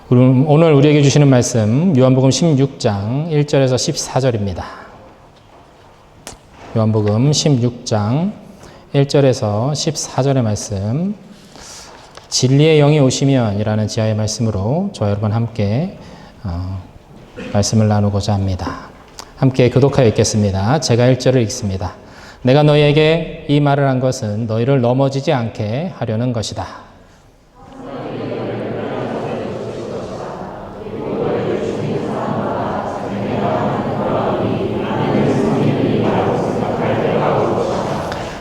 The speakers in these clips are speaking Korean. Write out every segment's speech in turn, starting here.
오늘 우리에게 주시는 말씀 요한복음 16장 1절에서 14절입니다. 요한복음 16장 1절에서 14절의 말씀, 진리의 영이 오시면 이라는 지하의 말씀으로 저와 여러분 함께 말씀을 나누고자 합니다. 함께 교독하여 읽겠습니다. 제가 1절을 읽습니다. 내가 너희에게 이 말을 한 것은 너희를 넘어지지 않게 하려는 것이다.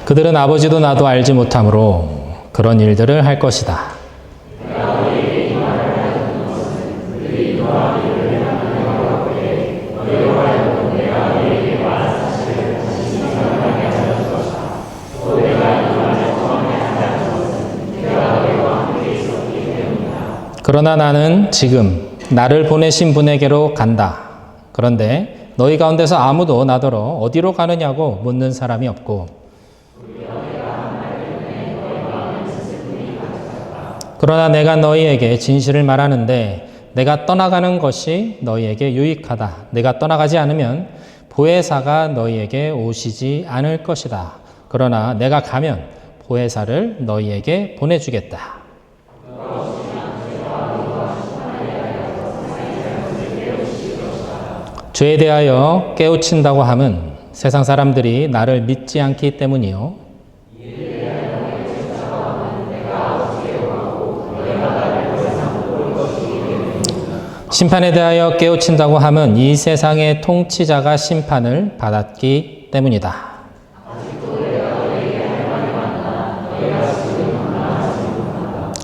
그들은 아버지도 나도 알지 못하므로 그런 일들을 할 것이다. 그러나 나는 지금 나를 보내신 분에게로 간다. 그런데 너희 가운데서 아무도 나더러 어디로 가느냐고 묻는 사람이 없고, 그러나 내가 너희에게 진실을 말하는데 내가 떠나가는 것이 너희에게 유익하다. 내가 떠나가지 않으면 보혜사가 너희에게 오시지 않을 것이다. 그러나 내가 가면 보혜사를 너희에게 보내주겠다. 죄에 대하여 깨우친다고 함은 세상 사람들이 나를 믿지 않기 때문이요. 심판에 대하여 깨우친다고 함은 이 세상의 통치자가 심판을 받았기 때문이다.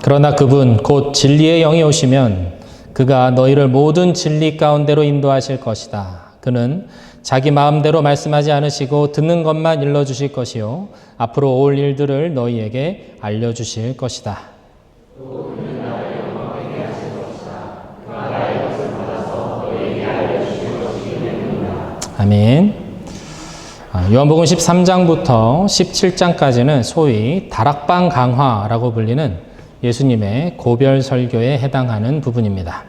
그러나 그분 곧 진리의 영이 오시면 그가 너희를 모든 진리 가운데로 인도하실 것이다. 그는 자기 마음대로 말씀하지 않으시고 듣는 것만 일러주실 것이요 앞으로 올 일들을 너희에게 알려주실 것이다. 아멘. 요한복음 13장부터 17장까지는 소위 다락방 강화라고 불리는 예수님의 고별 설교에 해당하는 부분입니다.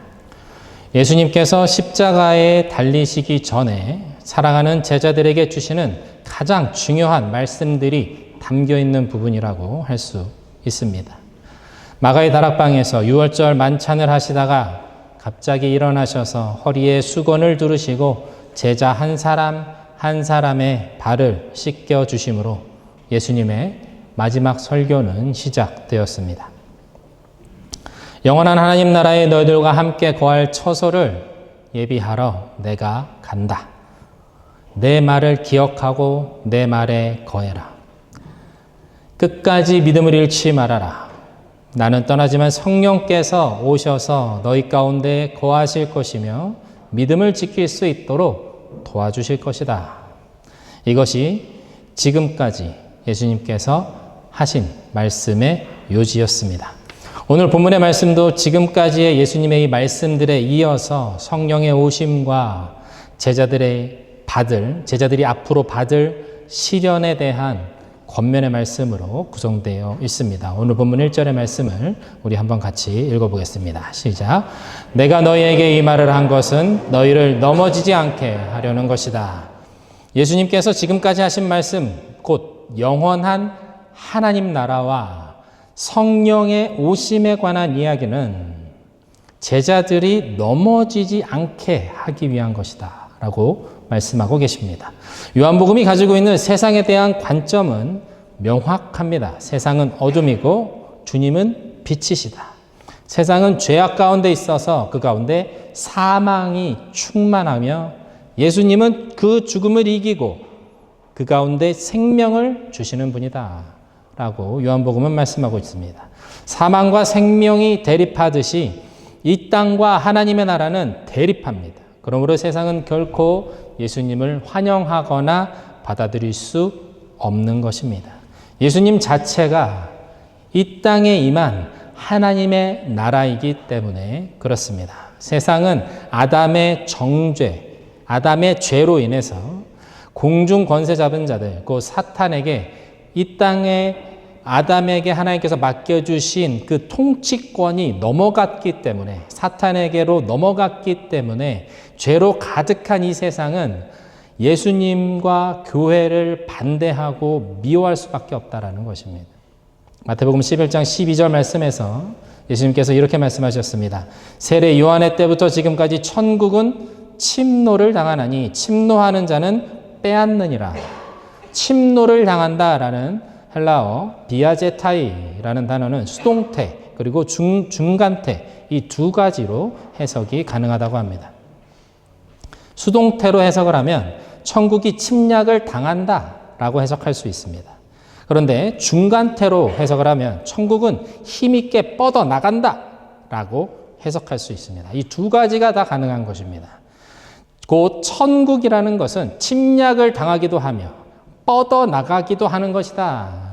예수님께서 십자가에 달리시기 전에 사랑하는 제자들에게 주시는 가장 중요한 말씀들이 담겨 있는 부분이라고 할 수 있습니다. 마가의 다락방에서 유월절 만찬을 하시다가 갑자기 일어나셔서 허리에 수건을 두르시고 제자 한 사람 한 사람의 발을 씻겨 주심으로 예수님의 마지막 설교는 시작되었습니다. 영원한 하나님 나라에 너희들과 함께 거할 처소를 예비하러 내가 간다. 내 말을 기억하고 내 말에 거해라. 끝까지 믿음을 잃지 말아라. 나는 떠나지만 성령께서 오셔서 너희 가운데 거하실 것이며 믿음을 지킬 수 있도록 도와주실 것이다. 이것이 지금까지 예수님께서 하신 말씀의 요지였습니다. 오늘 본문의 말씀도 지금까지의 예수님의 이 말씀들에 이어서 성령의 오심과 제자들이 앞으로 받을 시련에 대한 권면의 말씀으로 구성되어 있습니다. 오늘 본문 1절의 말씀을 우리 한번 같이 읽어보겠습니다. 시작. 내가 너희에게 이 말을 한 것은 너희를 넘어지지 않게 하려는 것이다. 예수님께서 지금까지 하신 말씀, 곧 영원한 하나님 나라와 성령의 오심에 관한 이야기는 제자들이 넘어지지 않게 하기 위한 것이다 라고 말씀하고 계십니다. 요한복음이 가지고 있는 세상에 대한 관점은 명확합니다. 세상은 어둠이고 주님은 빛이시다. 세상은 죄악 가운데 있어서 그 가운데 사망이 충만하며 예수님은 그 죽음을 이기고 그 가운데 생명을 주시는 분이다 라고 요한복음은 말씀하고 있습니다. 사망과 생명이 대립하듯이 이 땅과 하나님의 나라는 대립합니다. 그러므로 세상은 결코 예수님을 환영하거나 받아들일 수 없는 것입니다. 예수님 자체가 이 땅에 임한 하나님의 나라이기 때문에 그렇습니다. 세상은 아담의 정죄, 아담의 죄로 인해서 공중 권세 잡은 자들, 그 사탄에게 이 땅에 아담에게 하나님께서 맡겨주신 그 통치권이 넘어갔기 때문에, 사탄에게로 넘어갔기 때문에 죄로 가득한 이 세상은 예수님과 교회를 반대하고 미워할 수밖에 없다라는 것입니다. 마태복음 11장 12절 말씀에서 예수님께서 이렇게 말씀하셨습니다. 세례 요한의 때부터 지금까지 천국은 침노를 당하나니 침노하는 자는 빼앗느니라. 침노를 당한다라는 헬라어 비아제타이라는 단어는 수동태 그리고 중간태 이 두 가지로 해석이 가능하다고 합니다. 수동태로 해석을 하면 천국이 침략을 당한다라고 해석할 수 있습니다. 그런데 중간태로 해석을 하면 천국은 힘있게 뻗어나간다라고 해석할 수 있습니다. 이 두 가지가 다 가능한 것입니다. 곧 천국이라는 것은 침략을 당하기도 하며 뻗어나가기도 하는 것이다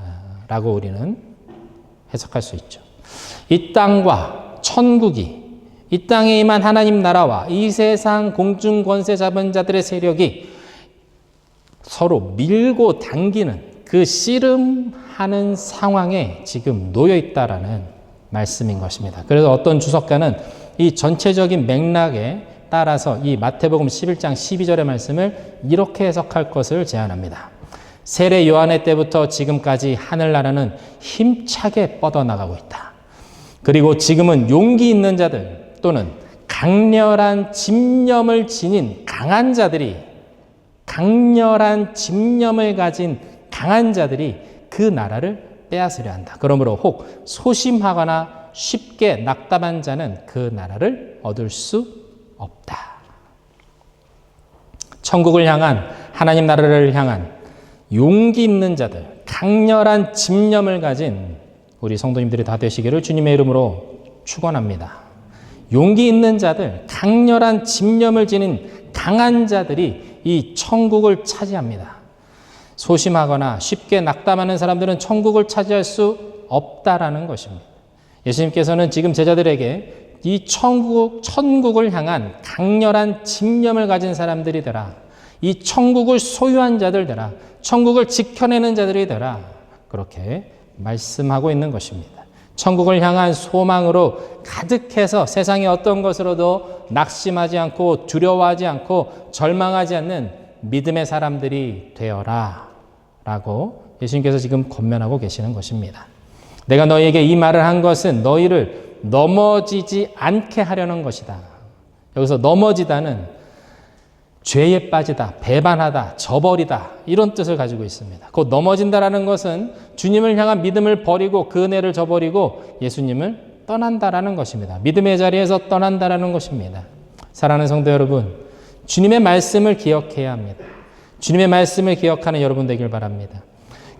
라고 우리는 해석할 수 있죠. 이 땅과 천국이, 이 땅에 임한 하나님 나라와 이 세상 공중 권세 잡은 자들의 세력이 서로 밀고 당기는 그 씨름하는 상황에 지금 놓여 있다라는 말씀인 것입니다. 그래서 어떤 주석가는 이 전체적인 맥락에 따라서 이 마태복음 11장 12절의 말씀을 이렇게 해석할 것을 제안합니다. 세례 요한의 때부터 지금까지 하늘나라는 힘차게 뻗어나가고 있다. 그리고 지금은 용기 있는 자들 또는 강렬한 집념을 지닌 강한 자들이, 강렬한 집념을 가진 강한 자들이 그 나라를 빼앗으려 한다. 그러므로 혹 소심하거나 쉽게 낙담한 자는 그 나라를 얻을 수 없다. 천국을 향한, 하나님 나라를 향한 용기 있는 자들, 강렬한 집념을 가진 우리 성도님들이 다 되시기를 주님의 이름으로 축원합니다. 용기 있는 자들, 강렬한 집념을 지닌 강한 자들이 이 천국을 차지합니다. 소심하거나 쉽게 낙담하는 사람들은 천국을 차지할 수 없다라는 것입니다. 예수님께서는 지금 제자들에게 이 천국을 향한 강렬한 집념을 가진 사람들이 되라. 이 천국을 소유한 자들 되라. 천국을 지켜내는 자들이 되라. 그렇게 말씀하고 있는 것입니다. 천국을 향한 소망으로 가득해서 세상의 어떤 것으로도 낙심하지 않고 두려워하지 않고 절망하지 않는 믿음의 사람들이 되어라 라고 예수님께서 지금 권면하고 계시는 것입니다. 내가 너희에게 이 말을 한 것은 너희를 넘어지지 않게 하려는 것이다. 여기서 넘어지다는 죄에 빠지다, 배반하다, 저버리다 이런 뜻을 가지고 있습니다. 곧 넘어진다라는 것은 주님을 향한 믿음을 버리고 그 은혜를 저버리고 예수님을 떠난다라는 것입니다. 믿음의 자리에서 떠난다라는 것입니다. 사랑하는 성도 여러분, 주님의 말씀을 기억해야 합니다. 주님의 말씀을 기억하는 여러분 되길 바랍니다.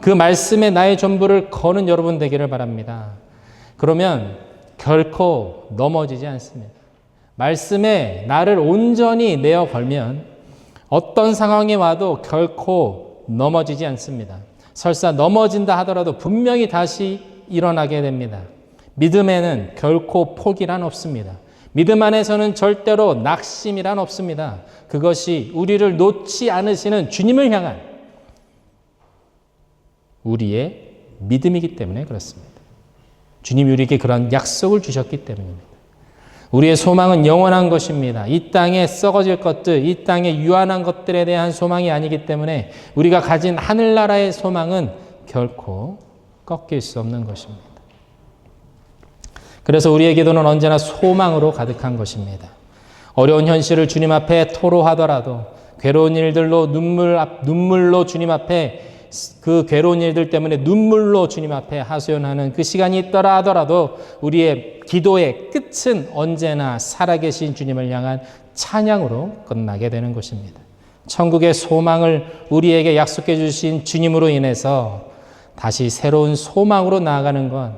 그 말씀에 나의 전부를 거는 여러분 되기를 바랍니다. 그러면 결코 넘어지지 않습니다. 말씀에 나를 온전히 내어 걸면 어떤 상황이 와도 결코 넘어지지 않습니다. 설사 넘어진다 하더라도 분명히 다시 일어나게 됩니다. 믿음에는 결코 포기란 없습니다. 믿음 안에서는 절대로 낙심이란 없습니다. 그것이 우리를 놓지 않으시는 주님을 향한 우리의 믿음이기 때문에 그렇습니다. 주님이 우리에게 그런 약속을 주셨기 때문입니다. 우리의 소망은 영원한 것입니다. 이 땅에 썩어질 것들, 이 땅에 유한한 것들에 대한 소망이 아니기 때문에 우리가 가진 하늘나라의 소망은 결코 꺾일 수 없는 것입니다. 그래서 우리의 기도는 언제나 소망으로 가득한 것입니다. 어려운 현실을 주님 앞에 토로하더라도 괴로운 일들로 눈물로 주님 앞에 그 괴로운 일들 때문에 눈물로 주님 앞에 하소연하는 그 시간이 있더라 하더라도 우리의 기도의 끝은 언제나 살아계신 주님을 향한 찬양으로 끝나게 되는 것입니다. 천국의 소망을 우리에게 약속해 주신 주님으로 인해서 다시 새로운 소망으로 나아가는 것,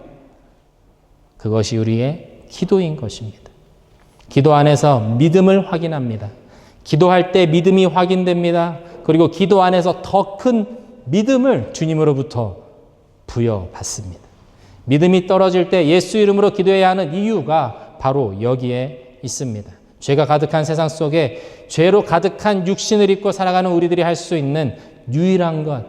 그것이 우리의 기도인 것입니다. 기도 안에서 믿음을 확인합니다. 기도할 때 믿음이 확인됩니다. 그리고 기도 안에서 더 큰 믿음을 주님으로부터 부여받습니다. 믿음이 떨어질 때 예수 이름으로 기도해야 하는 이유가 바로 여기에 있습니다. 죄가 가득한 세상 속에 죄로 가득한 육신을 입고 살아가는 우리들이 할 수 있는 유일한 것,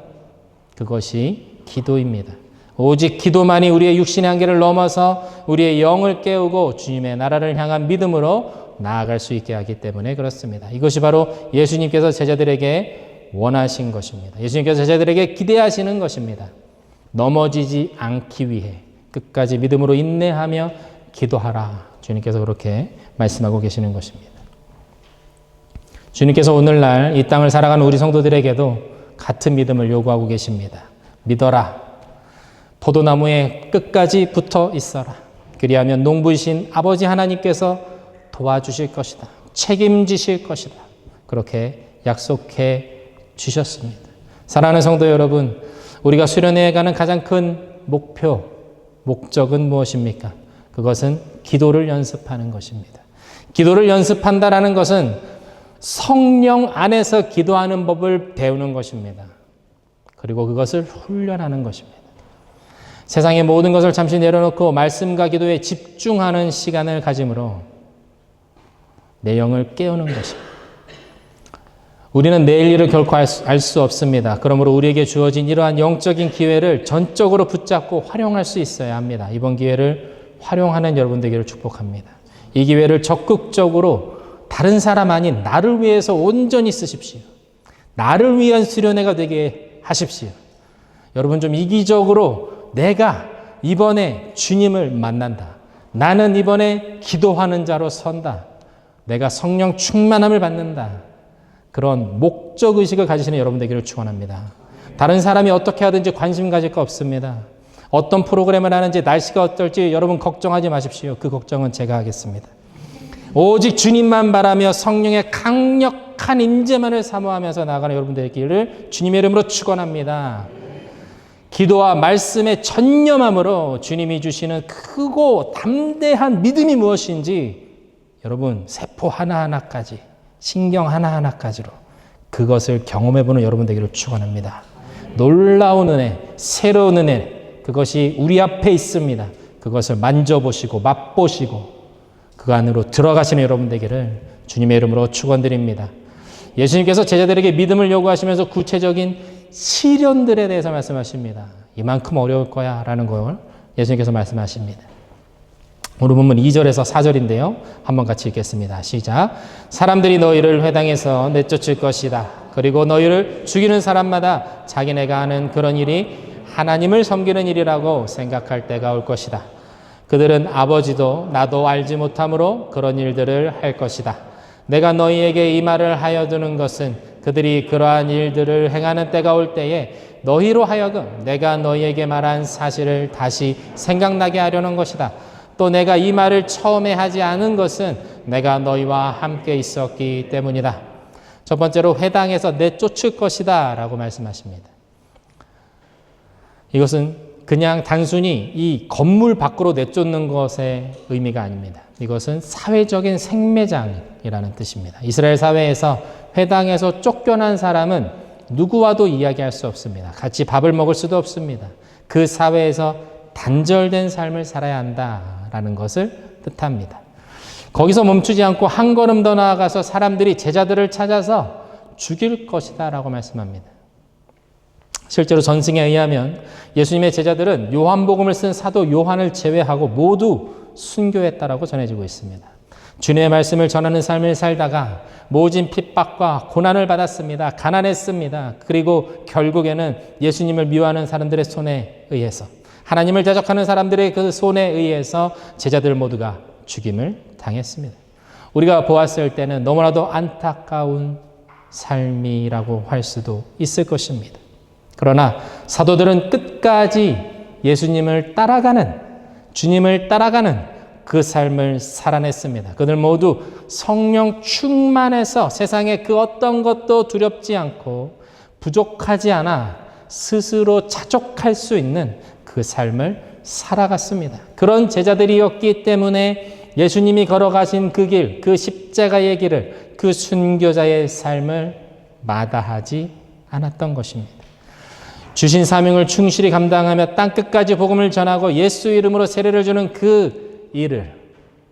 그것이 기도입니다. 오직 기도만이 우리의 육신의 한계를 넘어서 우리의 영을 깨우고 주님의 나라를 향한 믿음으로 나아갈 수 있게 하기 때문에 그렇습니다. 이것이 바로 예수님께서 제자들에게 원하신 것입니다. 예수님께서 제자들에게 기대하시는 것입니다. 넘어지지 않기 위해 끝까지 믿음으로 인내하며 기도하라. 주님께서 그렇게 말씀하고 계시는 것입니다. 주님께서 오늘날 이 땅을 살아가는 우리 성도들에게도 같은 믿음을 요구하고 계십니다. 믿어라. 포도나무에 끝까지 붙어 있어라. 그리하면 농부이신 아버지 하나님께서 도와주실 것이다. 책임지실 것이다. 그렇게 약속해 주셨습니다. 사랑하는 성도 여러분, 우리가 수련회에 가는 가장 큰 목적은 무엇입니까? 그것은 기도를 연습하는 것입니다. 기도를 연습한다라는 것은 성령 안에서 기도하는 법을 배우는 것입니다. 그리고 그것을 훈련하는 것입니다. 세상의 모든 것을 잠시 내려놓고 말씀과 기도에 집중하는 시간을 가짐으로 내 영을 깨우는 것입니다. 우리는 내일 일을 결코 알 수 없습니다. 그러므로 우리에게 주어진 이러한 영적인 기회를 전적으로 붙잡고 활용할 수 있어야 합니다. 이번 기회를 활용하는 여러분 되기를 축복합니다. 이 기회를 적극적으로 다른 사람 아닌 나를 위해서 온전히 쓰십시오. 나를 위한 수련회가 되게 하십시오. 여러분 좀 이기적으로 내가 이번에 주님을 만난다. 나는 이번에 기도하는 자로 선다. 내가 성령 충만함을 받는다. 그런 목적의식을 가지시는 여러분 되기를 축원합니다. 다른 사람이 어떻게 하든지 관심 가질 거 없습니다. 어떤 프로그램을 하는지 날씨가 어떨지 여러분 걱정하지 마십시오. 그 걱정은 제가 하겠습니다. 오직 주님만 바라며 성령의 강력한 임재만을 사모하면서 나아가는 여러분 되기를 주님의 이름으로 축원합니다. 기도와 말씀에 전념함으로 주님이 주시는 크고 담대한 믿음이 무엇인지 여러분 세포 하나하나까지 신경 하나하나까지로 그것을 경험해보는 여러분 되기를 축원합니다. 놀라운 은혜, 새로운 은혜, 그것이 우리 앞에 있습니다. 그것을 만져보시고 맛보시고 그 안으로 들어가시는 여러분 되기를 주님의 이름으로 축원드립니다. 예수님께서 제자들에게 믿음을 요구하시면서 구체적인 시련들에 대해서 말씀하십니다. 이만큼 어려울 거야 라는 걸 예수님께서 말씀하십니다. 오늘 본문 2절에서 4절인데요. 한번 같이 읽겠습니다. 시작. 사람들이 너희를 회당에서 내쫓을 것이다. 그리고 너희를 죽이는 사람마다 자기네가 하는 그런 일이 하나님을 섬기는 일이라고 생각할 때가 올 것이다. 그들은 아버지도 나도 알지 못함으로 그런 일들을 할 것이다. 내가 너희에게 이 말을 하여 두는 것은 그들이 그러한 일들을 행하는 때가 올 때에 너희로 하여금 내가 너희에게 말한 사실을 다시 생각나게 하려는 것이다. 또 내가 이 말을 처음에 하지 않은 것은 내가 너희와 함께 있었기 때문이다. 첫 번째로 회당에서 내쫓을 것이다 라고 말씀하십니다. 이것은 그냥 단순히 이 건물 밖으로 내쫓는 것의 의미가 아닙니다. 이것은 사회적인 생매장이라는 뜻입니다. 이스라엘 사회에서 회당에서 쫓겨난 사람은 누구와도 이야기할 수 없습니다. 같이 밥을 먹을 수도 없습니다. 그 사회에서 단절된 삶을 살아야 한다라는 것을 뜻합니다. 거기서 멈추지 않고 한 걸음 더 나아가서 사람들이 제자들을 찾아서 죽일 것이다 라고 말씀합니다. 실제로 전승에 의하면 예수님의 제자들은 요한복음을 쓴 사도 요한을 제외하고 모두 순교했다라고 전해지고 있습니다. 주님의 말씀을 전하는 삶을 살다가 모진 핍박과 고난을 받았습니다. 가난했습니다. 그리고 결국에는 예수님을 미워하는 사람들의 손에 의해서 하나님을 대적하는 사람들의 그 손에 의해서 제자들 모두가 죽임을 당했습니다. 우리가 보았을 때는 너무나도 안타까운 삶이라고 할 수도 있을 것입니다. 그러나 사도들은 끝까지 예수님을 따라가는, 주님을 따라가는 그 삶을 살아냈습니다. 그들 모두 성령 충만해서 세상에 그 어떤 것도 두렵지 않고 부족하지 않아 스스로 자족할 수 있는 그 삶을 살아갔습니다. 그런 제자들이었기 때문에 예수님이 걸어가신 그 길, 그 십자가의 길을, 그 순교자의 삶을 마다하지 않았던 것입니다. 주신 사명을 충실히 감당하며 땅끝까지 복음을 전하고 예수 이름으로 세례를 주는 그 일을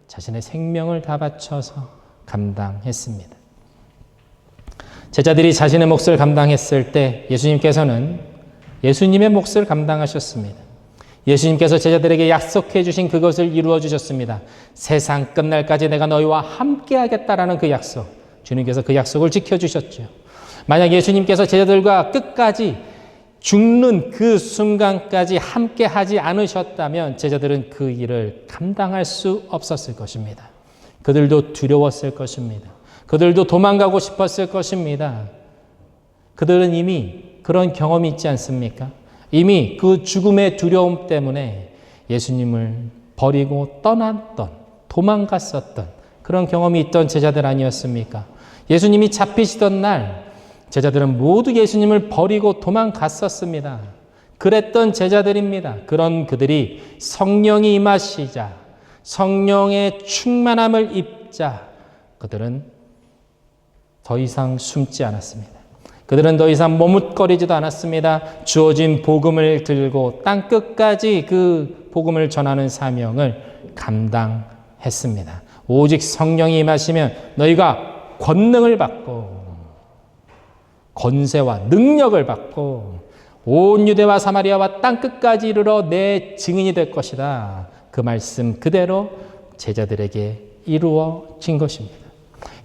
자신의 생명을 다 바쳐서 감당했습니다. 제자들이 자신의 몫을 감당했을 때 예수님께서는 예수님의 몫을 감당하셨습니다. 예수님께서 제자들에게 약속해 주신 그것을 이루어 주셨습니다. 세상 끝날까지 내가 너희와 함께 하겠다라는 그 약속. 주님께서 그 약속을 지켜주셨죠. 만약 예수님께서 제자들과 끝까지 죽는 그 순간까지 함께 하지 않으셨다면 제자들은 그 일을 감당할 수 없었을 것입니다. 그들도 두려웠을 것입니다. 그들도 도망가고 싶었을 것입니다. 그들은 이미 그런 경험이 있지 않습니까? 이미 그 죽음의 두려움 때문에 예수님을 버리고 떠났던, 도망갔었던 그런 경험이 있던 제자들 아니었습니까? 예수님이 잡히시던 날 제자들은 모두 예수님을 버리고 도망갔었습니다. 그랬던 제자들입니다. 그런 그들이 성령이 임하시자, 성령의 충만함을 입자 그들은 더 이상 숨지 않았습니다. 그들은 더 이상 머뭇거리지도 않았습니다. 주어진 복음을 들고 땅 끝까지 그 복음을 전하는 사명을 감당했습니다. 오직 성령이 임하시면 너희가 권능을 받고 권세와 능력을 받고 온 유대와 사마리아와 땅 끝까지 이르러 내 증인이 될 것이다. 그 말씀 그대로 제자들에게 이루어진 것입니다.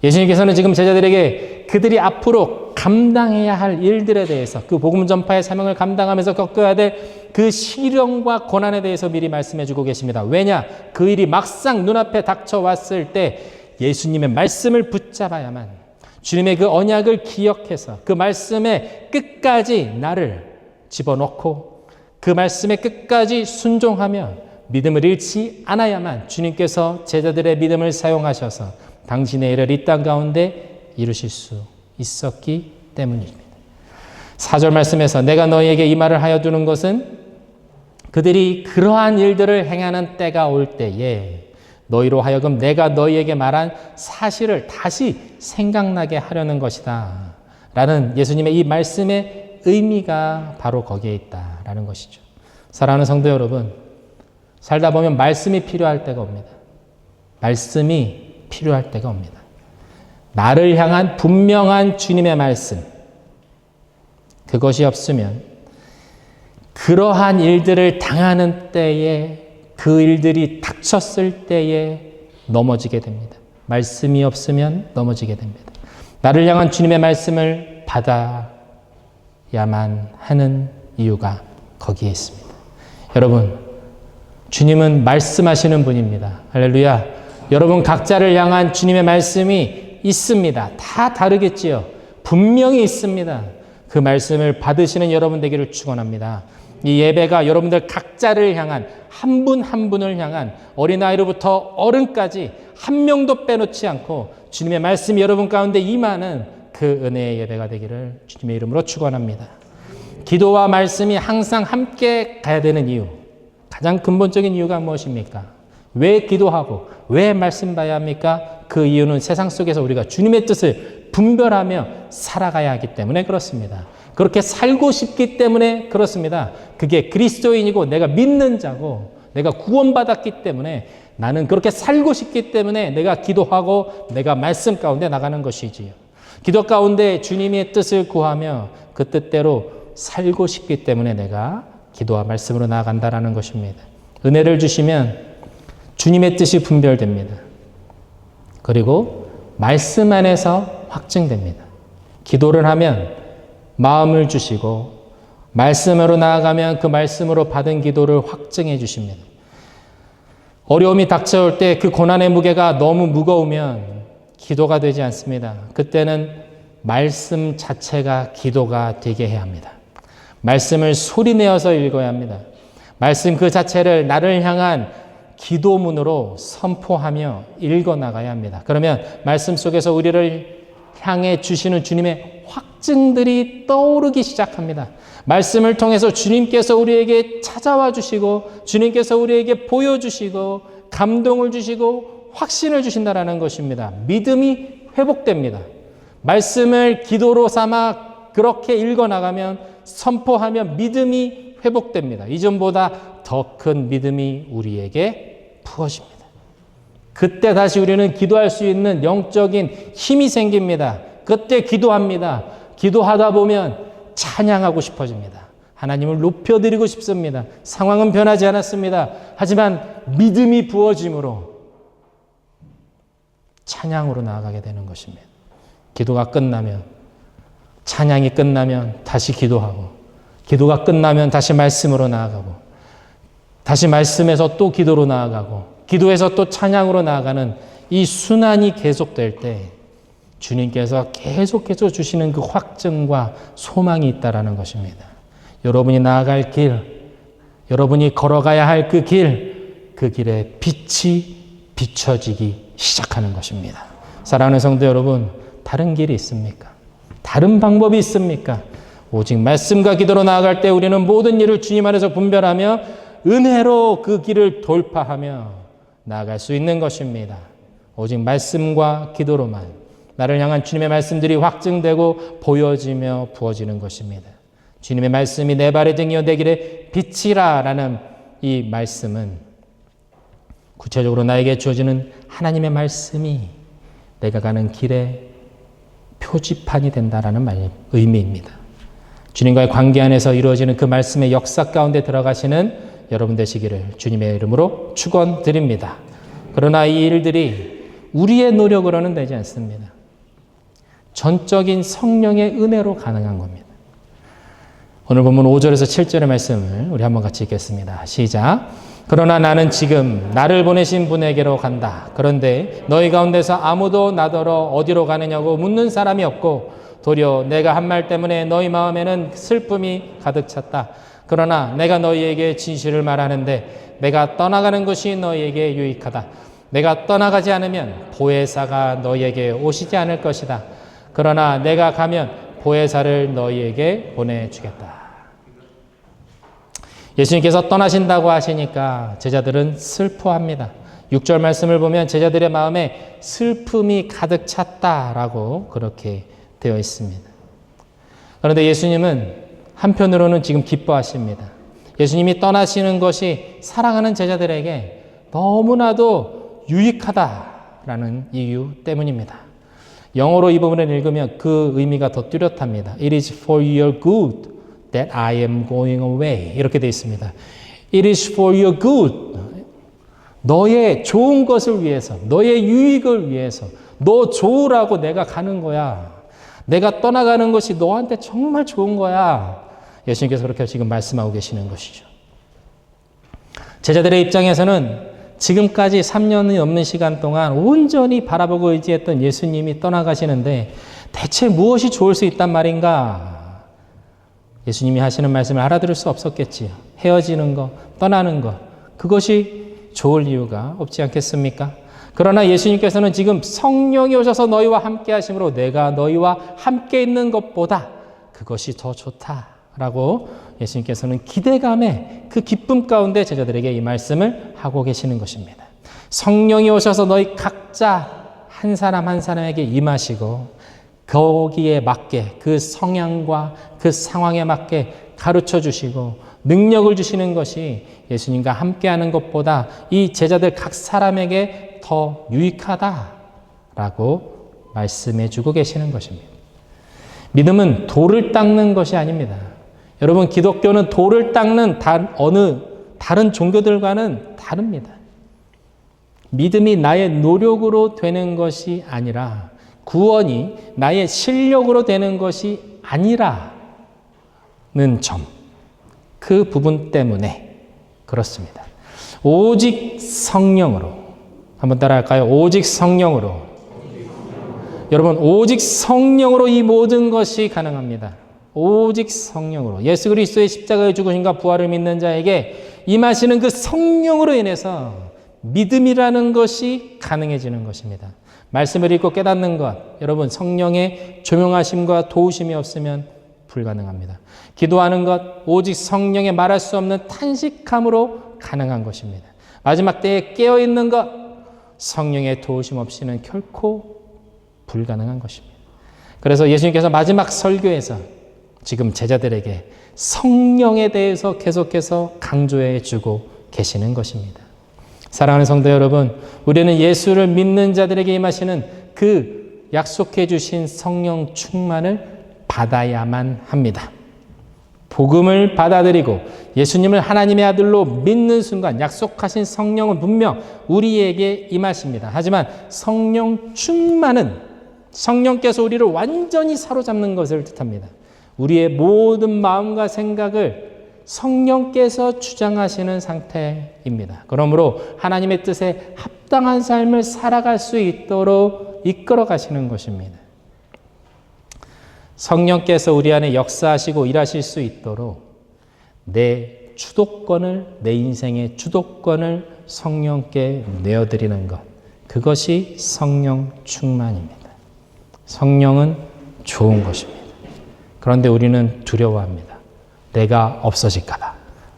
예수님께서는 지금 제자들에게 그들이 앞으로 감당해야 할 일들에 대해서 그 복음 전파의 사명을 감당하면서 겪어야 될 그 시련과 고난에 대해서 미리 말씀해 주고 계십니다. 왜냐? 그 일이 막상 눈앞에 닥쳐왔을 때 예수님의 말씀을 붙잡아야만 주님의 그 언약을 기억해서 그 말씀에 끝까지 나를 집어넣고 그 말씀에 끝까지 순종하며 믿음을 잃지 않아야만 주님께서 제자들의 믿음을 사용하셔서 당신의 일을 이 땅 가운데 이루실 수 있었기 때문입니다. 4절 말씀에서 내가 너희에게 이 말을 하여 두는 것은 그들이 그러한 일들을 행하는 때가 올 때에 너희로 하여금 내가 너희에게 말한 사실을 다시 생각나게 하려는 것이다. 라는 예수님의 이 말씀의 의미가 바로 거기에 있다라는 것이죠. 사랑하는 성도 여러분, 살다 보면 말씀이 필요할 때가 옵니다. 말씀이 필요할 때가 옵니다. 나를 향한 분명한 주님의 말씀, 그것이 없으면 그러한 일들을 당하는 때에 그 일들이 닥쳤을 때에 넘어지게 됩니다. 말씀이 없으면 넘어지게 됩니다. 나를 향한 주님의 말씀을 받아야만 하는 이유가 거기에 있습니다. 여러분, 주님은 말씀하시는 분입니다. 할렐루야. 여러분 각자를 향한 주님의 말씀이 있습니다. 다 다르겠지요. 분명히 있습니다. 그 말씀을 받으시는 여러분 되기를 축원합니다. 이 예배가 여러분들 각자를 향한 한 분 한 분을 향한 어린아이로부터 어른까지 한 명도 빼놓지 않고 주님의 말씀이 여러분 가운데 임하는 그 은혜의 예배가 되기를 주님의 이름으로 축원합니다. 기도와 말씀이 항상 함께 가야 되는 이유, 가장 근본적인 이유가 무엇입니까? 왜 기도하고 왜 말씀 봐야 합니까? 그 이유는 세상 속에서 우리가 주님의 뜻을 분별하며 살아가야 하기 때문에 그렇습니다. 그렇게 살고 싶기 때문에 그렇습니다. 그게 그리스도인이고 내가 믿는 자고 내가 구원받았기 때문에 나는 그렇게 살고 싶기 때문에 내가 기도하고 내가 말씀 가운데 나가는 것이지요. 기도 가운데 주님의 뜻을 구하며 그 뜻대로 살고 싶기 때문에 내가 기도와 말씀으로 나아간다라는 것입니다. 은혜를 주시면 주님의 뜻이 분별됩니다. 그리고 말씀 안에서 확증됩니다. 기도를 하면 마음을 주시고 말씀으로 나아가면 그 말씀으로 받은 기도를 확증해 주십니다. 어려움이 닥쳐올 때 그 고난의 무게가 너무 무거우면 기도가 되지 않습니다. 그때는 말씀 자체가 기도가 되게 해야 합니다. 말씀을 소리내어서 읽어야 합니다. 말씀 그 자체를 나를 향한 기도문으로 선포하며 읽어나가야 합니다. 그러면 말씀 속에서 우리를 향해 주시는 주님의 확증들이 떠오르기 시작합니다. 말씀을 통해서 주님께서 우리에게 찾아와 주시고 주님께서 우리에게 보여주시고 감동을 주시고 확신을 주신다라는 것입니다. 믿음이 회복됩니다. 말씀을 기도로 삼아 그렇게 읽어나가면 선포하며 믿음이 회복됩니다. 이전보다 더 큰 믿음이 우리에게 부어집니다. 그때 다시 우리는 기도할 수 있는 영적인 힘이 생깁니다. 그때 기도합니다. 기도하다 보면 찬양하고 싶어집니다. 하나님을 높여드리고 싶습니다. 상황은 변하지 않았습니다. 하지만 믿음이 부어짐으로 찬양으로 나아가게 되는 것입니다. 기도가 끝나면, 찬양이 끝나면 다시 기도하고, 기도가 끝나면 다시 말씀으로 나아가고, 다시 말씀에서 또 기도로 나아가고, 기도에서 또 찬양으로 나아가는 이 순환이 계속될 때 주님께서 계속해서 주시는 그 확증과 소망이 있다라는 것입니다. 여러분이 나아갈 길, 여러분이 걸어가야 할 그 길에 빛이 비춰지기 시작하는 것입니다. 사랑하는 성도 여러분, 다른 길이 있습니까? 다른 방법이 있습니까? 오직 말씀과 기도로 나아갈 때 우리는 모든 일을 주님 안에서 분별하며 은혜로 그 길을 돌파하며 나아갈 수 있는 것입니다. 오직 말씀과 기도로만 나를 향한 주님의 말씀들이 확증되고 보여지며 부어지는 것입니다. 주님의 말씀이 내 발의 등이요 내 길의 빛이라 라는 이 말씀은 구체적으로 나에게 주어지는 하나님의 말씀이 내가 가는 길의 표지판이 된다라는 의미입니다. 주님과의 관계 안에서 이루어지는 그 말씀의 역사 가운데 들어가시는 여러분 되시기를 주님의 이름으로 축원드립니다. 그러나 이 일들이 우리의 노력으로는 되지 않습니다. 전적인 성령의 은혜로 가능한 겁니다. 오늘 본문 5절에서 7절의 말씀을 우리 한번 같이 읽겠습니다. 시작. 그러나 나는 지금 나를 보내신 분에게로 간다. 그런데 너희 가운데서 아무도 나더러 어디로 가느냐고 묻는 사람이 없고 도리어 내가 한 말 때문에 너희 마음에는 슬픔이 가득 찼다. 그러나 내가 너희에게 진실을 말하는데 내가 떠나가는 것이 너희에게 유익하다. 내가 떠나가지 않으면 보혜사가 너희에게 오시지 않을 것이다. 그러나 내가 가면 보혜사를 너희에게 보내주겠다. 예수님께서 떠나신다고 하시니까 제자들은 슬퍼합니다. 6절 말씀을 보면 제자들의 마음에 슬픔이 가득 찼다라고 그렇게 되어 있습니다. 그런데 예수님은 한편으로는 지금 기뻐하십니다. 예수님이 떠나시는 것이 사랑하는 제자들에게 너무나도 유익하다라는 이유 때문입니다. 영어로 이 부분을 읽으면 그 의미가 더 뚜렷합니다. It is for your good that I am going away. 이렇게 되어 있습니다. It is for your good. 너의 좋은 것을 위해서, 너의 유익을 위해서, 너 좋으라고 내가 가는 거야. 내가 떠나가는 것이 너한테 정말 좋은 거야. 예수님께서 그렇게 지금 말씀하고 계시는 것이죠. 제자들의 입장에서는 지금까지 3년이 넘는 시간 동안 온전히 바라보고 의지했던 예수님이 떠나가시는데 대체 무엇이 좋을 수 있단 말인가? 예수님이 하시는 말씀을 알아들을 수 없었겠지요. 헤어지는 것, 떠나는 것, 그것이 좋을 이유가 없지 않겠습니까? 그러나 예수님께서는 지금 성령이 오셔서 너희와 함께 하심으로 내가 너희와 함께 있는 것보다 그것이 더 좋다라고 예수님께서는 기대감에 그 기쁨 가운데 제자들에게 이 말씀을 하고 계시는 것입니다. 성령이 오셔서 너희 각자 한 사람 한 사람에게 임하시고 거기에 맞게 그 성향과 그 상황에 맞게 가르쳐 주시고 능력을 주시는 것이 예수님과 함께하는 것보다 이 제자들 각 사람에게 더 유익하다라고 말씀해 주고 계시는 것입니다. 믿음은 돌을 닦는 것이 아닙니다. 여러분, 기독교는 돌을 닦는 어느 다른 종교들과는 다릅니다. 믿음이 나의 노력으로 되는 것이 아니라 구원이 나의 실력으로 되는 것이 아니라는 점, 그 부분 때문에 그렇습니다. 오직 성령으로, 한번 따라할까요? 오직 성령으로. 여러분, 오직 성령으로 이 모든 것이 가능합니다. 오직 성령으로. 예수 그리스도의 십자가의 죽으심과 부활을 믿는 자에게 임하시는 그 성령으로 인해서 믿음이라는 것이 가능해지는 것입니다. 말씀을 읽고 깨닫는 것, 여러분 성령의 조명하심과 도우심이 없으면 불가능합니다. 기도하는 것, 오직 성령의 말할 수 없는 탄식함으로 가능한 것입니다. 마지막 때에 깨어있는 것, 성령의 도우심 없이는 결코 불가능한 것입니다. 그래서 예수님께서 마지막 설교에서 지금 제자들에게 성령에 대해서 계속해서 강조해 주고 계시는 것입니다. 사랑하는 성도 여러분, 우리는 예수를 믿는 자들에게 임하시는 그 약속해 주신 성령 충만을 받아야만 합니다. 복음을 받아들이고 예수님을 하나님의 아들로 믿는 순간 약속하신 성령은 분명 우리에게 임하십니다. 하지만 성령 충만은 성령께서 우리를 완전히 사로잡는 것을 뜻합니다. 우리의 모든 마음과 생각을 성령께서 주장하시는 상태입니다. 그러므로 하나님의 뜻에 합당한 삶을 살아갈 수 있도록 이끌어 가시는 것입니다. 성령께서 우리 안에 역사하시고 일하실 수 있도록 내 주도권을, 내 인생의 주도권을 성령께 내어드리는 것, 그것이 성령 충만입니다. 성령은 좋은 것입니다. 그런데 우리는 두려워합니다. 내가 없어질까 봐,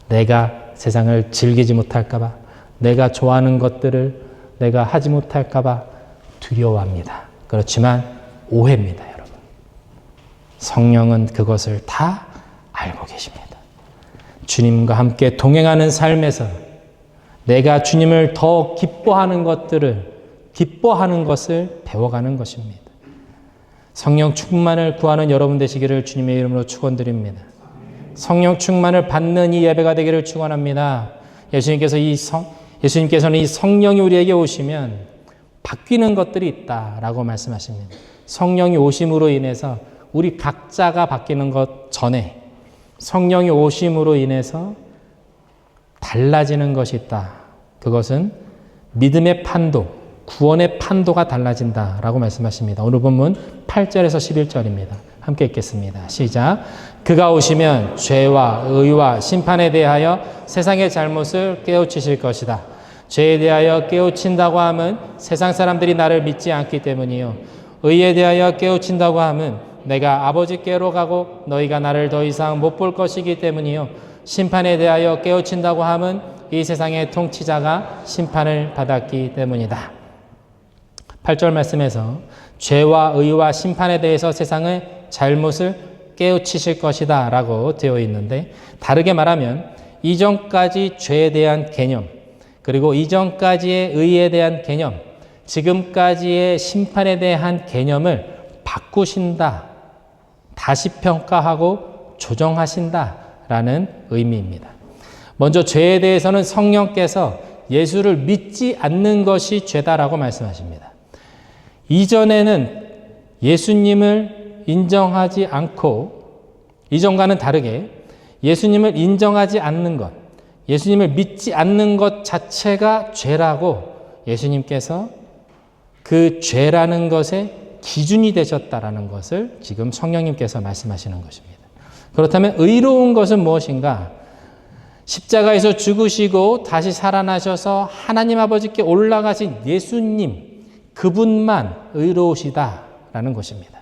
내가 세상을 즐기지 못할까 봐, 내가 좋아하는 것들을 내가 하지 못할까 봐 두려워합니다. 그렇지만 오해입니다, 여러분. 성령은 그것을 다 알고 계십니다. 주님과 함께 동행하는 삶에서 내가 주님을 더 기뻐하는 것을 배워가는 것입니다. 성령 충만을 구하는 여러분 되시기를 주님의 이름으로 축원드립니다. 성령 충만을 받는 이 예배가 되기를 축원합니다. 예수님께서는 이 성령이 우리에게 오시면 바뀌는 것들이 있다라고 말씀하십니다. 성령이 오심으로 인해서 우리 각자가 바뀌는 것 전에 성령이 오심으로 인해서 달라지는 것이 있다. 그것은 믿음의 판도, 구원의 판도가 달라진다라고 말씀하십니다. 오늘 본문 8절에서 11절입니다. 함께 읽겠습니다. 시작. 그가 오시면 죄와 의와 심판에 대하여 세상의 잘못을 깨우치실 것이다. 죄에 대하여 깨우친다고 함은 세상 사람들이 나를 믿지 않기 때문이요. 의에 대하여 깨우친다고 함은 내가 아버지께로 가고 너희가 나를 더 이상 못 볼 것이기 때문이요. 심판에 대하여 깨우친다고 함은 이 세상의 통치자가 심판을 받았기 때문이다. 8절 말씀에서 죄와 의와 심판에 대해서 세상의 잘못을 깨우치실 것이다 라고 되어 있는데, 다르게 말하면 이전까지 죄에 대한 개념, 그리고 이전까지의 의에 대한 개념, 지금까지의 심판에 대한 개념을 바꾸신다, 다시 평가하고 조정하신다라는 의미입니다. 먼저 죄에 대해서는 성령께서 예수를 믿지 않는 것이 죄다라고 말씀하십니다. 이전에는 예수님을 인정하지 않고, 이전과는 다르게 예수님을 인정하지 않는 것, 예수님을 믿지 않는 것 자체가 죄라고 예수님께서 그 죄라는 것의 기준이 되셨다라는 것을 지금 성령님께서 말씀하시는 것입니다. 그렇다면 의로운 것은 무엇인가? 십자가에서 죽으시고 다시 살아나셔서 하나님 아버지께 올라가신 예수님, 그분만 의로우시다라는 것입니다.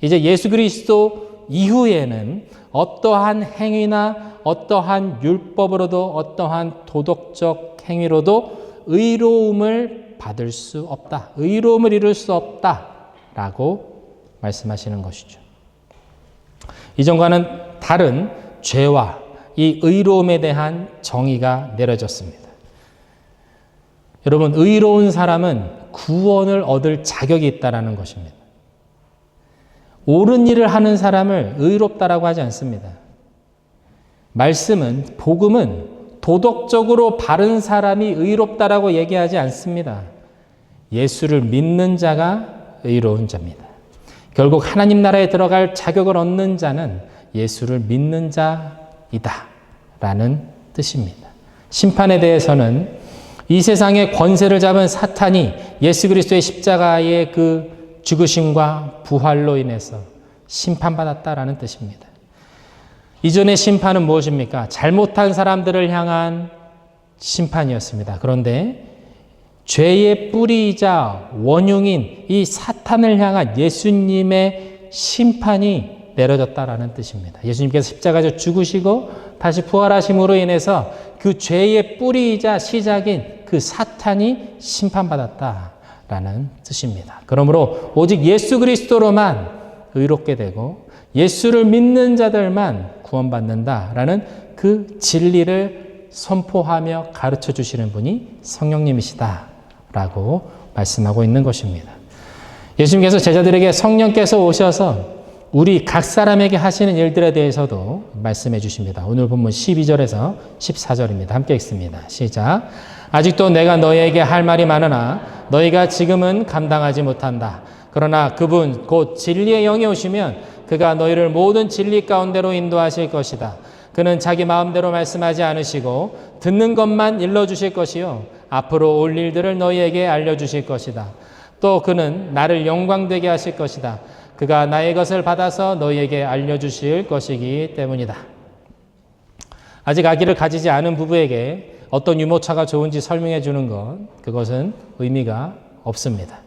이제 예수 그리스도 이후에는 어떠한 행위나 어떠한 율법으로도 어떠한 도덕적 행위로도 의로움을 받을 수 없다, 의로움을 이룰 수 없다라고 말씀하시는 것이죠. 이전과는 다른 죄와 이 의로움에 대한 정의가 내려졌습니다. 여러분, 의로운 사람은 구원을 얻을 자격이 있다라는 것입니다. 옳은 일을 하는 사람을 의롭다라고 하지 않습니다. 말씀은, 복음은 도덕적으로 바른 사람이 의롭다라고 얘기하지 않습니다. 예수를 믿는 자가 의로운 자입니다. 결국 하나님 나라에 들어갈 자격을 얻는 자는 예수를 믿는 자이다 라는 뜻입니다. 심판에 대해서는 이 세상의 권세를 잡은 사탄이 예수 그리스도의 십자가의 그 죽으심과 부활로 인해서 심판받았다라는 뜻입니다. 이전의 심판은 무엇입니까? 잘못한 사람들을 향한 심판이었습니다. 그런데 죄의 뿌리이자 원흉인 이 사탄을 향한 예수님의 심판이 내려졌다라는 뜻입니다. 예수님께서 십자가에서 죽으시고 다시 부활하심으로 인해서 그 죄의 뿌리이자 시작인 그 사탄이 심판받았다라는 뜻입니다. 그러므로 오직 예수 그리스도로만 의롭게 되고 예수를 믿는 자들만 구원받는다라는 그 진리를 선포하며 가르쳐 주시는 분이 성령님이시다라고 말씀하고 있는 것입니다. 예수님께서 제자들에게 성령께서 오셔서 우리 각 사람에게 하시는 일들에 대해서도 말씀해 주십니다. 오늘 본문 12절에서 14절입니다. 함께 읽습니다. 시작. 아직도 내가 너희에게 할 말이 많으나 너희가 지금은 감당하지 못한다. 그러나 그분 곧 진리의 영이 오시면 그가 너희를 모든 진리 가운데로 인도하실 것이다. 그는 자기 마음대로 말씀하지 않으시고 듣는 것만 일러주실 것이요 앞으로 올 일들을 너희에게 알려주실 것이다. 또 그는 나를 영광되게 하실 것이다. 그가 나의 것을 받아서 너희에게 알려주실 것이기 때문이다. 아직 아기를 가지지 않은 부부에게 어떤 유모차가 좋은지 설명해 주는 것, 그것은 의미가 없습니다.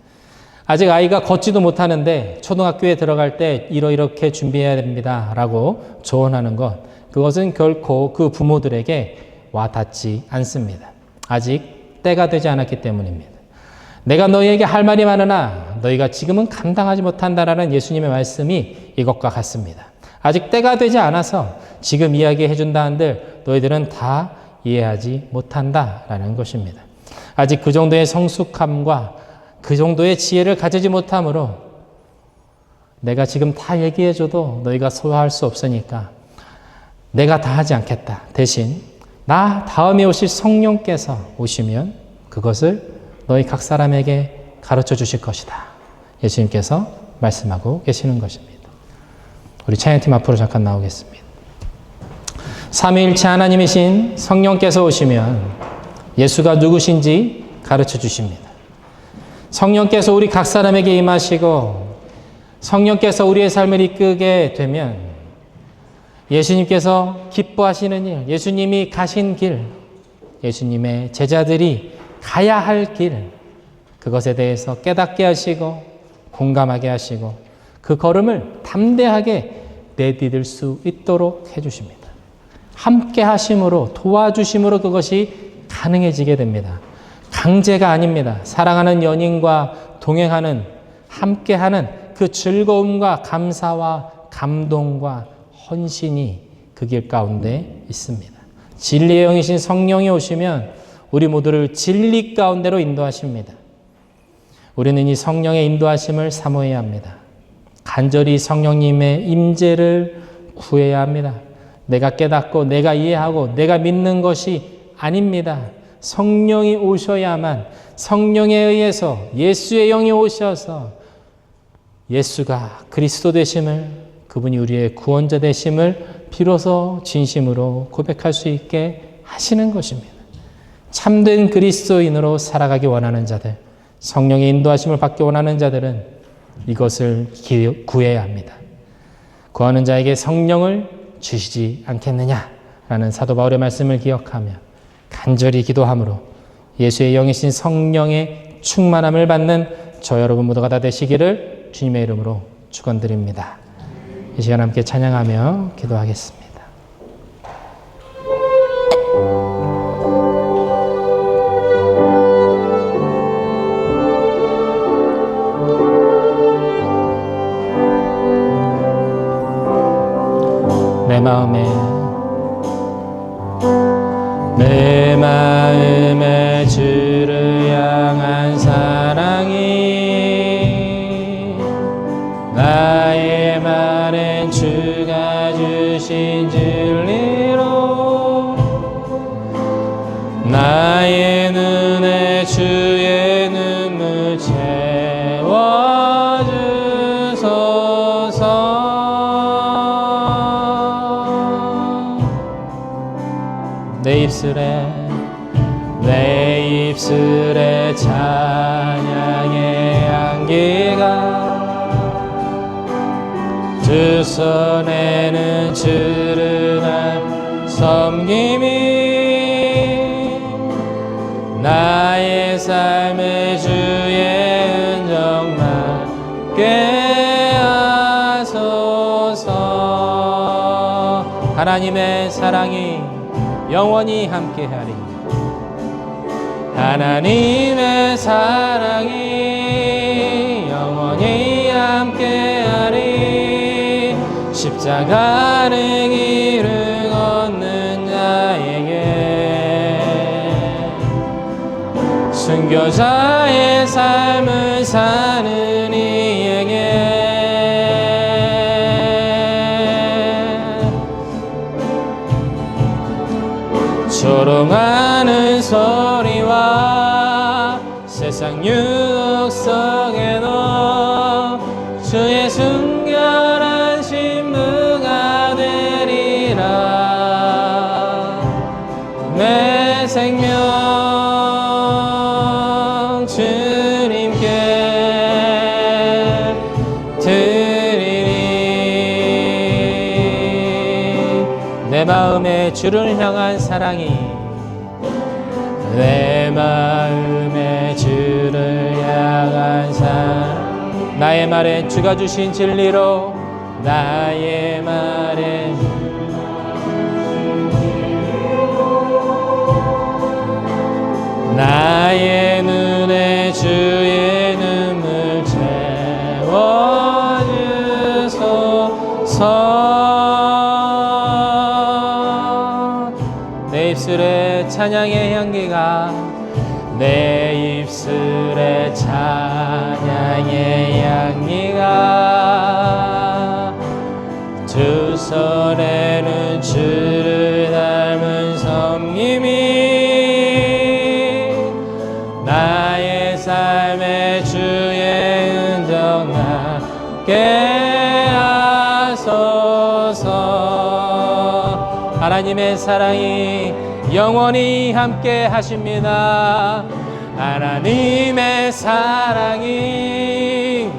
아직 아이가 걷지도 못하는데 초등학교에 들어갈 때 이렇게 준비해야 됩니다 라고 조언하는 것, 그것은 결코 그 부모들에게 와닿지 않습니다. 아직 때가 되지 않았기 때문입니다. 내가 너희에게 할 말이 많으나 너희가 지금은 감당하지 못한다라는 예수님의 말씀이 이것과 같습니다. 아직 때가 되지 않아서 지금 이야기해 준다 한들 너희들은 다 이해하지 못한다라는 것입니다. 아직 그 정도의 성숙함과 그 정도의 지혜를 가지지 못하므로 내가 지금 다 얘기해 줘도 너희가 소화할 수 없으니까 내가 다 하지 않겠다. 대신 나 다음에 오실 성령께서 오시면 그것을 너희 각 사람에게 가르쳐 주실 것이다. 예수님께서 말씀하고 계시는 것입니다. 우리 찬양팀 앞으로 잠깐 나오겠습니다. 삼위일체 하나님이신 성령께서 오시면 예수가 누구신지 가르쳐 주십니다. 성령께서 우리 각 사람에게 임하시고 성령께서 우리의 삶을 이끌게 되면 예수님께서 기뻐하시는 일, 예수님이 가신 길, 예수님의 제자들이 가야 할 길, 그것에 대해서 깨닫게 하시고 공감하게 하시고 그 걸음을 담대하게 내디딜 수 있도록 해주십니다. 함께 하심으로, 도와주심으로 그것이 가능해지게 됩니다. 강제가 아닙니다. 사랑하는 연인과 동행하는, 함께하는 그 즐거움과 감사와 감동과 헌신이 그 길 가운데 있습니다. 진리의 영이신 성령이 오시면 우리 모두를 진리 가운데로 인도하십니다. 우리는 이 성령의 인도하심을 사모해야 합니다. 간절히 성령님의 임재를 구해야 합니다. 내가 깨닫고 내가 이해하고 내가 믿는 것이 아닙니다. 성령이 오셔야만, 성령에 의해서 예수의 영이 오셔서 예수가 그리스도 되심을, 그분이 우리의 구원자 되심을 비로소 진심으로 고백할 수 있게 하시는 것입니다. 참된 그리스도인으로 살아가기 원하는 자들, 성령의 인도하심을 받기 원하는 자들은 이것을 구해야 합니다. 구하는 자에게 성령을 주시지 않겠느냐라는 사도 바울의 말씀을 기억하며 간절히 기도함으로 예수의 영이신 성령의 충만함을 받는 저 여러분 모두가 다 되시기를 주님의 이름으로 축원드립니다. 이 시간 함께 찬양하며 기도하겠습니다. 내 마음에 주를 향한 사랑이 나의 말엔 주가 주신 진리로 나의 눈에 주의 눈물 채워주소서. 내 입술에 찬양의 향기가 두 손에는 주를 한 섬김이 나의 삶의 주의 은정 맡게 하소서. 하나님의 사랑이 영원히 함께하리. 하나님의 사랑이 영원히 함께하리. 십자가를 길을 걷는 자에게 순교자의 삶을 사는 이에게 조롱하는 소리와 세상 유혹 속에도 주의 순결한 신부가 되리라. 내 생명 주님께 드리리. 내 마음에 주를 향한 사랑이, 내 마음에 주를 향한 사랑, 나의 말에 주가 주신 진리로, 나의 말에 나의 눈에 주의 눈물 채워주소서. 내 입술에 찬양의 향기가, 내 입술에 찬양의 향기가, 두 손에는 주를 닮은 섬김이, 나의 삶에 주의 흔적 나게 하소서. 하나님의 사랑이 영원히 함께 하십니다. 하나님의 사랑이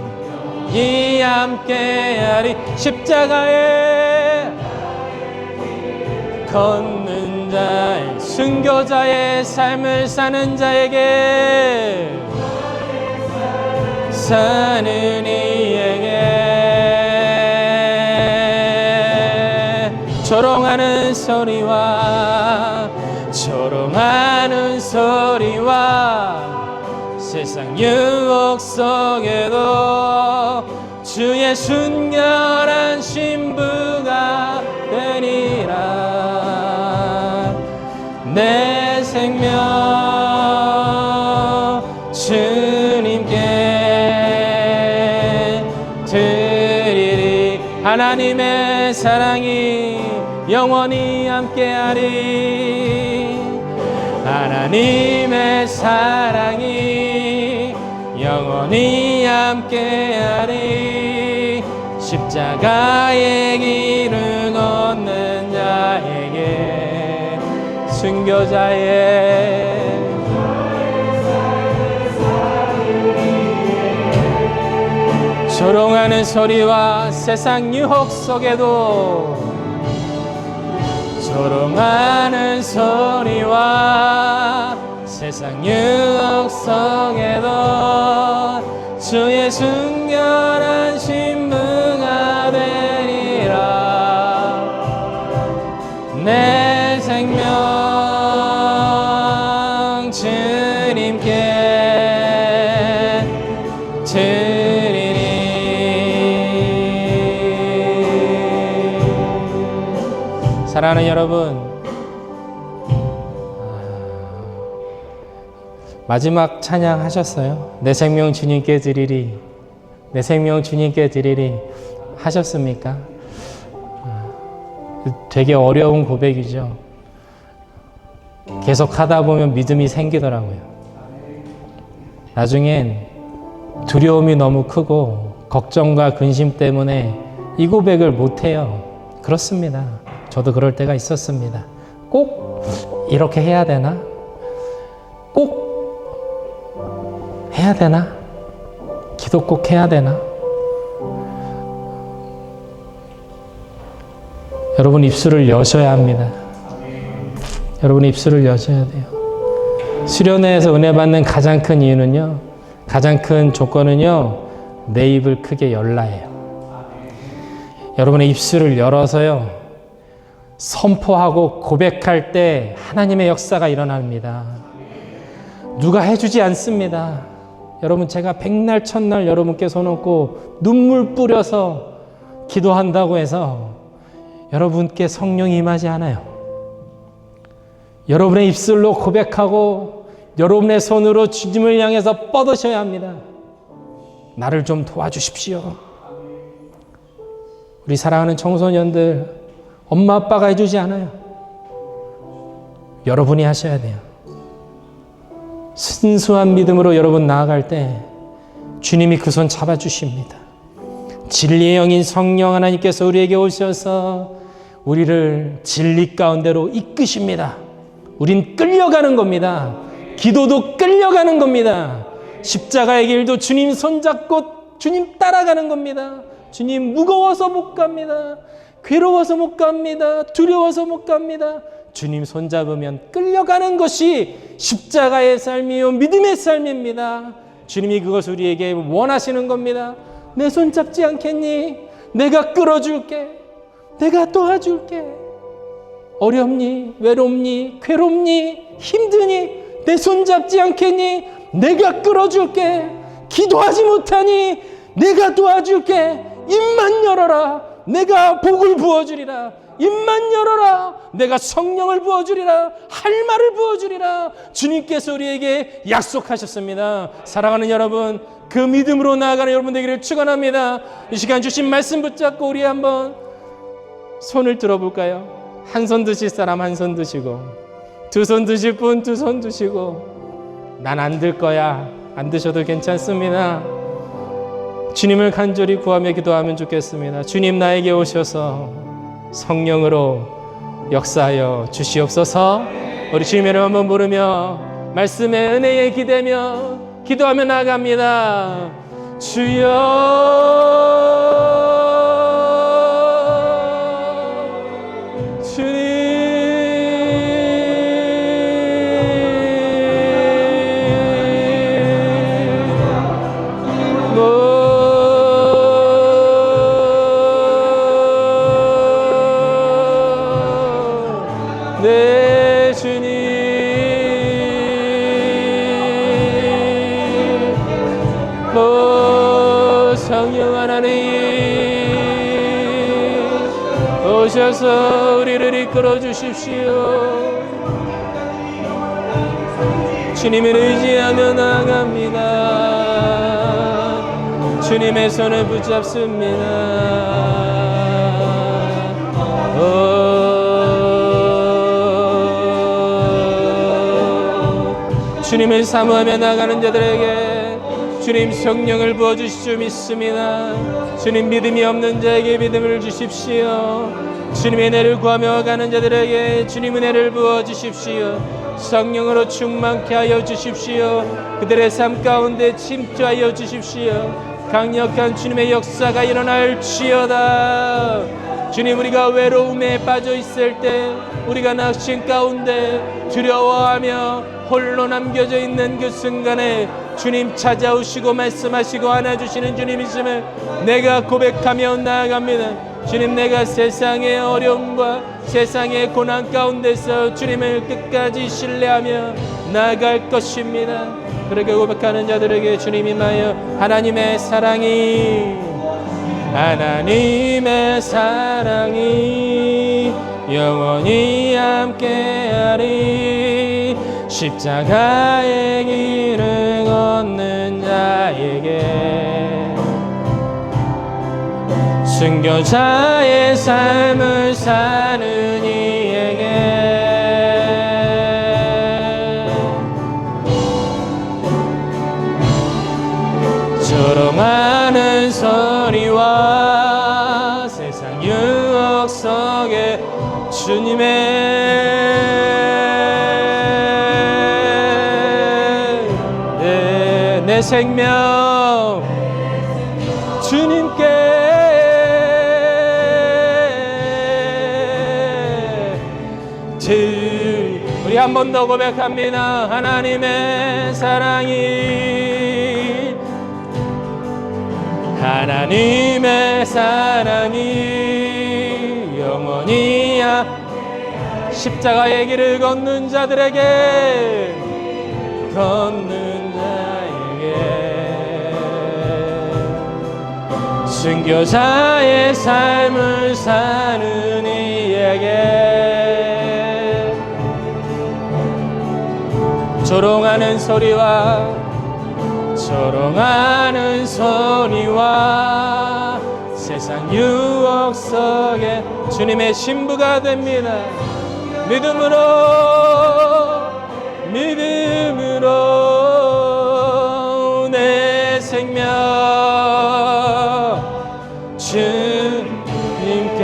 이 함께하리. 십자가에 걷는 자의, 순교자의 삶을 사는 자에게, 사는 이에게 조롱하는 소리와 세상 유혹 속에도 주의 순결한 신부가 되리라. 내 생명 주님께 드리리. 하나님의 사랑이 영원히 함께하리. 하나님의 사랑이 영원히 함께하리. 십자가의 길을 걷는 자에게, 순교자의 조롱하는 소리와 세상 유혹 속에도, 조롱하는 소리와 세상 유혹 속에도 주의 순결한 신부가 되리라. 내 생명 주님께 드리리. 사랑하는 여러분, 마지막 찬양 하셨어요? 내 생명 주님께 드리리, 내 생명 주님께 드리리 하셨습니까? 되게 어려운 고백이죠. 계속 하다 보면 믿음이 생기더라고요. 나중엔 두려움이 너무 크고 걱정과 근심 때문에 이 고백을 못해요. 그렇습니다. 저도 그럴 때가 있었습니다. 꼭 이렇게 해야 되나? 꼭 해야 되나? 기도 꼭 해야 되나? 여러분 입술을 여셔야 합니다. 여러분 입술을 여셔야 돼요. 수련회에서 은혜 받는 가장 큰 이유는요, 가장 큰 조건은요, 내 입을 크게 열라예요. 여러분의 입술을 열어서요, 선포하고 고백할 때 하나님의 역사가 일어납니다. 누가 해주지 않습니다. 여러분, 제가 백날 첫날 여러분께 손 얹고 눈물 뿌려서 기도한다고 해서 여러분께 성령이 임하지 않아요. 여러분의 입술로 고백하고 여러분의 손으로 주님을 향해서 뻗으셔야 합니다. 나를 좀 도와주십시오. 우리 사랑하는 청소년들, 엄마 아빠가 해주지 않아요. 여러분이 하셔야 돼요. 순수한 믿음으로 여러분 나아갈 때 주님이 그 손 잡아주십니다. 진리의 영인 성령 하나님께서 우리에게 오셔서 우리를 진리 가운데로 이끄십니다. 우린 끌려가는 겁니다. 기도도 끌려가는 겁니다. 십자가의 길도 주님 손잡고 주님 따라가는 겁니다. 주님 무거워서 못 갑니다. 괴로워서 못 갑니다. 두려워서 못 갑니다. 주님 손잡으면 끌려가는 것이 십자가의 삶이요 믿음의 삶입니다. 주님이 그것을 우리에게 원하시는 겁니다. 내 손 잡지 않겠니? 내가 끌어줄게. 내가 도와줄게. 어렵니? 외롭니? 괴롭니? 힘드니? 내 손 잡지 않겠니? 내가 끌어줄게. 기도하지 못하니? 내가 도와줄게. 입만 열어라. 내가 복을 부어주리라. 입만 열어라. 내가 성령을 부어주리라. 할 말을 부어주리라. 주님께서 우리에게 약속하셨습니다. 사랑하는 여러분, 그 믿음으로 나아가는 여러분 되기를 축원합니다. 이 시간 주신 말씀 붙잡고 우리 한번 손을 들어볼까요? 한 손 드실 사람 한 손 드시고, 두 손 드실 분 두 손 드시고. 난 안 들 거야. 안 드셔도 괜찮습니다. 주님을 간절히 구하며 기도하면 좋겠습니다. 주님, 나에게 오셔서 성령으로 역사하여 주시옵소서. 우리 주님의 이름 한번 부르며 말씀의 은혜에 기대며 기도하며 나아갑니다. 주여, 주님, 내 주님, 성령 하나님 오셔서 우리를 이끌어 주십시오. 주님을 의지하며 나아갑니다. 주님의 손을 붙잡습니다. 주님을 사모하며 나가는 자들에게 주님 성령을 부어주시죠 믿습니다. 주님 믿음이 없는 자에게 믿음을 주십시오. 주님의 은혜를 구하며 가는 자들에게 주님 은혜를 부어주십시오. 성령으로 충만케 하여 주십시오. 그들의 삶 가운데 침투하여 주십시오. 강력한 주님의 역사가 일어날지어다. 주님, 우리가 외로움에 빠져 있을 때, 우리가 낙심 가운데 두려워하며 홀로 남겨져 있는 그 순간에 주님 찾아오시고 말씀하시고 안아주시는 주님이심을 내가 고백하며 나아갑니다. 주님, 내가 세상의 어려움과 세상의 고난 가운데서 주님을 끝까지 신뢰하며 나아갈 것입니다. 그렇게 고백하는 자들에게 주님 임하여 하나님의 사랑이 영원히 함께하리. 십자가의 길을 걷는 자에게, 순교자의 삶을 사는 이에게, 조롱하는 소리와 세상 유혹 속에 주님의 내 생명 주님께 우리 한 번 더 고백합니다. 하나님의 사랑이 영원히 십자가의 길을 걷는 자들에게 순교자의 삶을 사는 이에게, 조롱하는 소리와 세상 유혹 속에 주님의 신부가 됩니다. 믿음으로 믿음으로 내 생명 주님께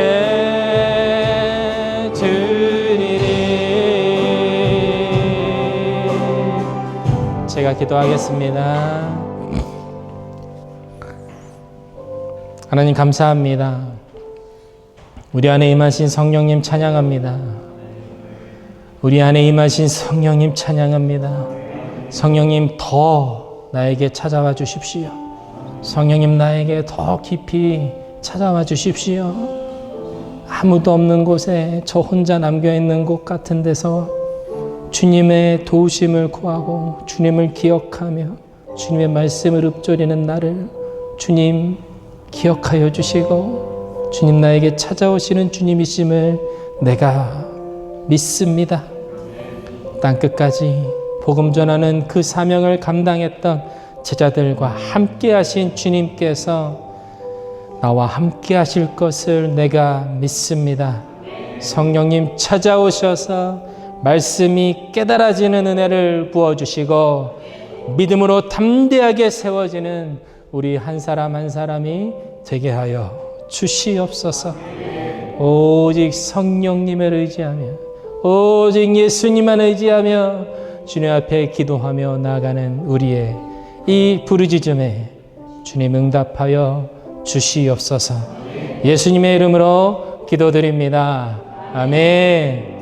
드리리. 제가 기도하겠습니다. 하나님 감사합니다. 우리 안에 임하신 성령님 찬양합니다. 우리 안에 임하신 성령님 찬양합니다. 성령님 더 나에게 찾아와 주십시오. 성령님 나에게 더 깊이 찾아와 주십시오. 아무도 없는 곳에 저 혼자 남겨있는 곳 같은 데서 주님의 도우심을 구하고 주님을 기억하며 주님의 말씀을 읊조리는 나를 주님 기억하여 주시고 주님 나에게 찾아오시는 주님이심을 내가 믿습니다. 땅끝까지 복음 전하는 그 사명을 감당했던 제자들과 함께 하신 주님께서 나와 함께 하실 것을 내가 믿습니다. 성령님 찾아오셔서 말씀이 깨달아지는 은혜를 부어주시고 믿음으로 담대하게 세워지는 우리 한 사람 한 사람이 되게 하여 주시옵소서. 오직 성령님을 의지하며 오직 예수님만 의지하며 주님 앞에 기도하며 나아가는 우리의 이 부르짖음에 주님 응답하여 주시옵소서. 예수님의 이름으로 기도드립니다. 아멘.